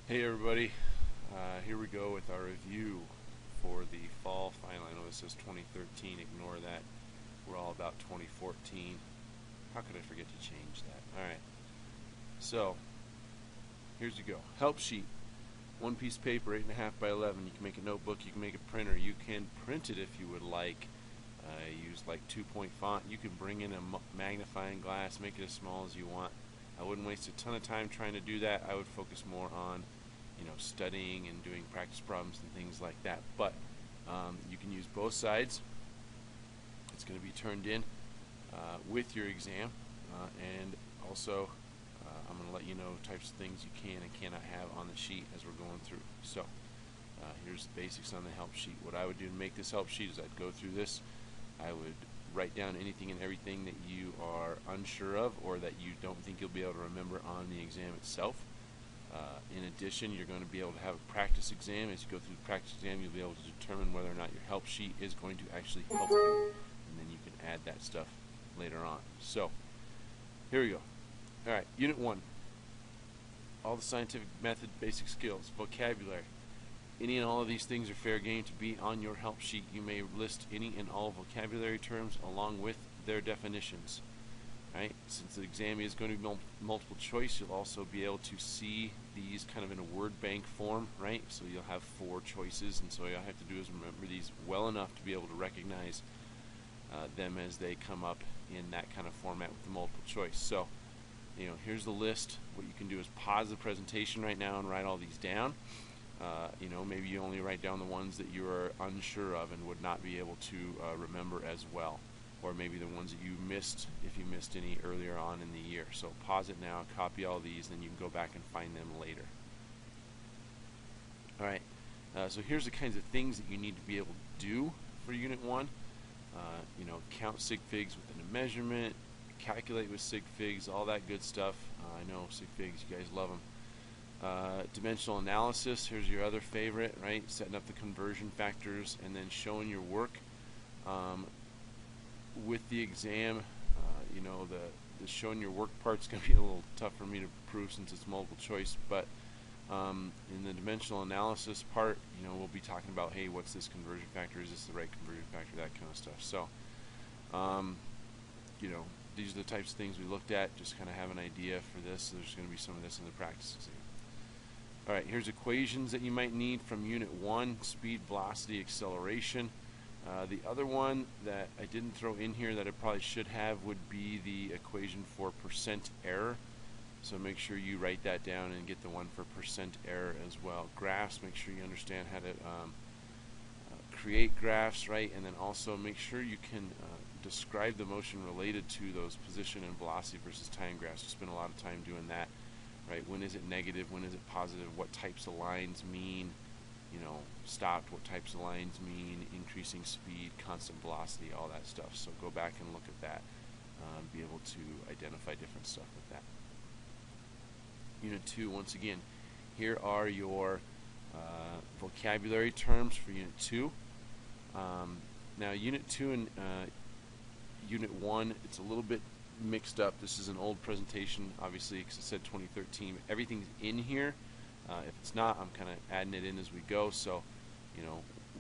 Hey everybody, here we go with our review for the fall final. I know this says 2013, ignore that. We're all about 2014. How could I forget to change that? Alright, so here's you go. Help sheet, one piece of paper, 8.5 by 11. You can make a notebook, you can make a printer, you can print it if you would like. Use like 2-point font. You can bring in a magnifying glass, make it as small as you want. I wouldn't waste a ton of time trying to do that. I would focus more on studying and doing practice problems and things like that. But you can use both sides. It's going to be turned in with your exam, and also I'm going to let you know types of things you can and cannot have on the sheet as we're going through. So here's the basics on the help sheet. What I would do to make this help sheet is I'd go through this. I would write down anything and everything that you are unsure of or that you don't think you'll be able to remember on the exam itself. In addition, you're going to be able to have a practice exam. As you go through the practice exam, you'll be able to determine whether or not your help sheet is going to actually help you, and then you can add that stuff later on. So, here we go. Alright, Unit 1. All the scientific method, basic skills, vocabulary. Any and all of these things are fair game to be on your help sheet. You may list any and all vocabulary terms along with their definitions. Right? Since the exam is going to be multiple choice, you'll also be able to see these kind of in a word bank form, right? So you'll have 4 choices, and so all you have to do is remember these well enough to be able to recognize them as they come up in that kind of format with the multiple choice. So, here's the list. What you can do is pause the presentation right now and write all these down. Maybe you only write down the ones that you are unsure of and would not be able to remember as well. Or maybe the ones that you missed if you missed any earlier on in the year. So pause it now, copy all these, and then you can go back and find them later. Alright, so here's the kinds of things that you need to be able to do for Unit 1. Count sig figs within a measurement, calculate with sig figs, all that good stuff. I know sig figs, you guys love them. Dimensional analysis, here's your other favorite, right? Setting up the conversion factors and then showing your work. With the exam, the showing your work part's going to be a little tough for me to prove since it's multiple choice, but in the dimensional analysis part, we'll be talking about, hey, what's this conversion factor? Is this the right conversion factor? That kind of stuff. So, these are the types of things we looked at, just kind of have an idea for this. There's going to be some of this in the practice exam. Alright, here's equations that you might need from Unit 1, speed, velocity, acceleration. The other one that I didn't throw in here that I probably should have would be the equation for percent error. So make sure you write that down and get the one for percent error as well. Graphs, make sure you understand how to create graphs, right? And then also make sure you can describe the motion related to those position and velocity versus time graphs. We spend a lot of time doing that, right? When is it negative? When is it positive? What types of lines mean stopped, what types of lines mean increasing speed, constant velocity, all that stuff. So go back and look at that, be able to identify different stuff with that. Unit 2, once again, here are your vocabulary terms for Unit 2. Now Unit 2 and Unit 1, it's a little bit mixed up. This is an old presentation, obviously, because it said 2013. Everything's in here. If it's not, I'm kind of adding it in as we go. So,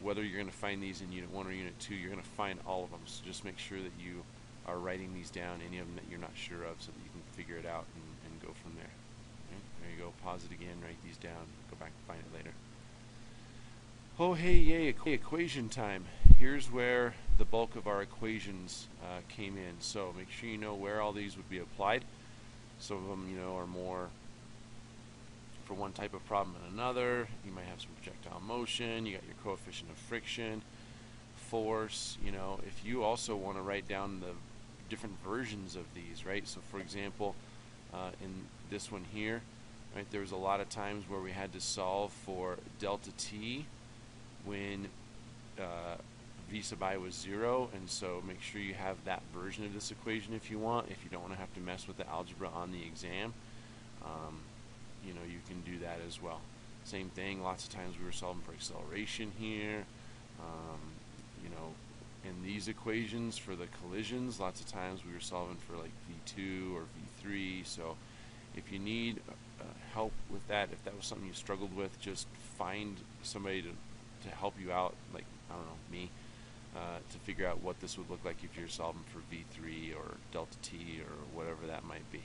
whether you're going to find these in Unit 1 or Unit 2, you're going to find all of them. So just make sure that you are writing these down, any of them that you're not sure of, so that you can figure it out and go from there. Okay? There you go. Pause it again, write these down, go back and find it later. Oh, hey, yay, equation time. Here's where the bulk of our equations came in. So make sure you know where all these would be applied. Some of them, are more for one type of problem than another. You might have some projectile motion, you got your coefficient of friction, force, if you also want to write down the different versions of these, right? So for example, in this one here, right, there was a lot of times where we had to solve for delta t when v sub I was 0, and so make sure you have that version of this equation if you want, if you don't want to have to mess with the algebra on the exam. You can do that as well. Same thing, lots of times we were solving for acceleration here. In these equations for the collisions, lots of times we were solving for like V2 or V3. So if you need help with that, if that was something you struggled with, just find somebody to help you out, like, I don't know, me, to figure out what this would look like if you're solving for V3 or delta T or whatever that might be.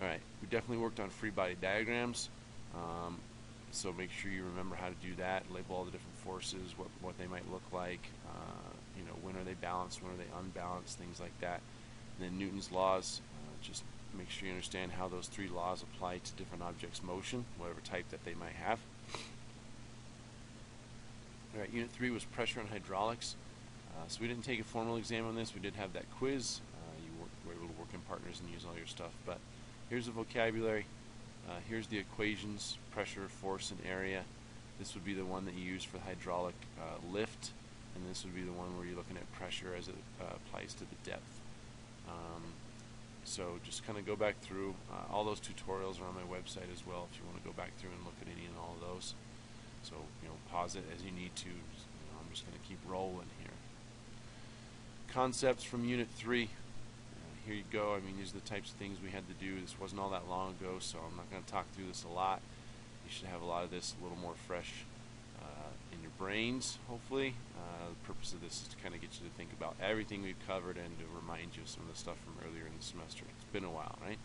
Alright, we definitely worked on free body diagrams, so make sure you remember how to do that, label all the different forces, what they might look like, you know, when are they balanced, when are they unbalanced, things like that. And then Newton's laws, just make sure you understand how those three laws apply to different objects' motion, whatever type that they might have. Alright, Unit 3 was pressure and hydraulics. So we didn't take a formal exam on this, we did have that quiz. You were able to work in partners and use all your stuff, but here's the vocabulary. Here's the equations, pressure, force, and area. This would be the one that you use for the hydraulic lift, and this would be the one where you're looking at pressure as it applies to the depth. So just kind of go back through. All those tutorials are on my website as well if you want to go back through and look at any and all of those. So, you know, pause it as you need to. I'm just going to keep rolling here. Concepts from Unit 3. Here you go. I mean, these are the types of things we had to do. This wasn't all that long ago, so I'm not going to talk through this a lot. You should have a lot of this a little more fresh in your brains, hopefully. The purpose of this is to kind of get you to think about everything we've covered and to remind you of some of the stuff from earlier in the semester. It's been a while, right?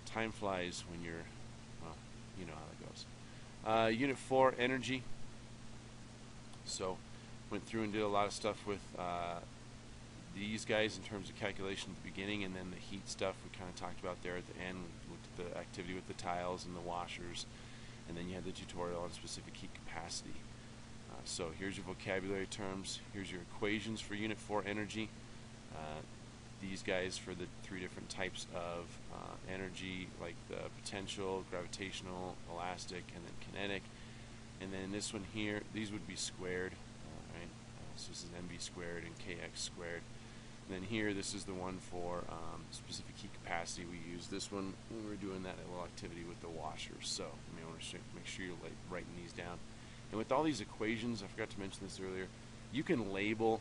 Time flies when you're, well, you know how that goes. Unit 4, energy. So, went through and did a lot of stuff with these guys in terms of calculation at the beginning, and then the heat stuff we kind of talked about there at the end. We looked at the activity with the tiles and the washers, and then you had the tutorial on specific heat capacity. So here's your vocabulary terms, here's your equations for Unit 4 energy. These guys for the three different types of energy, like the potential, gravitational, elastic, and then kinetic. And then this one here, these would be squared, right? So this is mv squared and kx squared. And then here, this is the one for specific heat capacity. We use this one when we were doing that little activity with the washers. So you may want to make sure you're writing these down. And with all these equations, I forgot to mention this earlier, you can label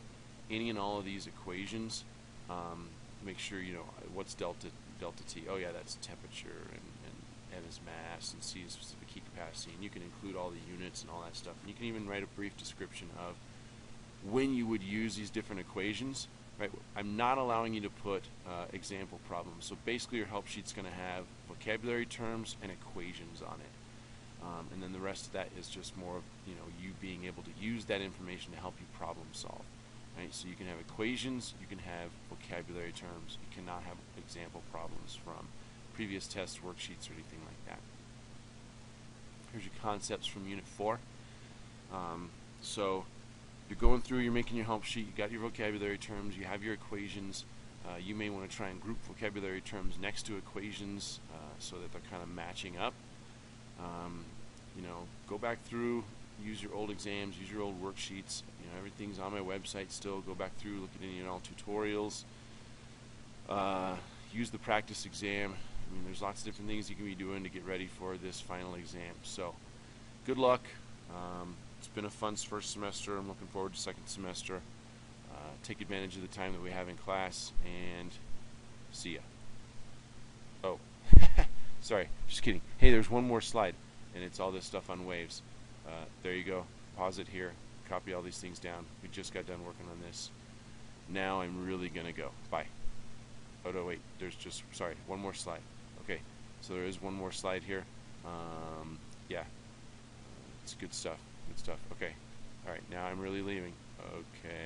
any and all of these equations. Make sure you know what's delta T. Oh yeah, that's temperature, and M is mass, and C is specific heat capacity. And you can include all the units and all that stuff. And you can even write a brief description of when you would use these different equations. Right? I'm not allowing you to put example problems. So basically your help sheet's going to have vocabulary terms and equations on it. And then the rest of that is just more of, you know, you being able to use that information to help you problem solve. Right? So you can have equations, you can have vocabulary terms, you cannot have example problems from previous tests, worksheets, or anything like that. Here's your concepts from Unit 4. So you're going through, you're making your help sheet, you got your vocabulary terms, you have your equations. You may want to try and group vocabulary terms next to equations so that they're kind of matching up. You know, go back through, use your old exams, use your old worksheets. You know, everything's on my website still. Go back through, look at any and all tutorials. Use the practice exam. I mean, there's lots of different things you can be doing to get ready for this final exam. So, good luck. It's been a fun first semester. I'm looking forward to second semester. Take advantage of the time that we have in class, and see ya. Oh, sorry, just kidding. Hey, there's one more slide, and it's all this stuff on waves. There you go. Pause it here. Copy all these things down. We just got done working on this. Now I'm really going to go. Bye. Oh, no, wait. There's just, sorry, one more slide. Okay, so there is one more slide here. Yeah. It's good stuff. Good stuff. Okay. All right, now I'm really leaving. Okay.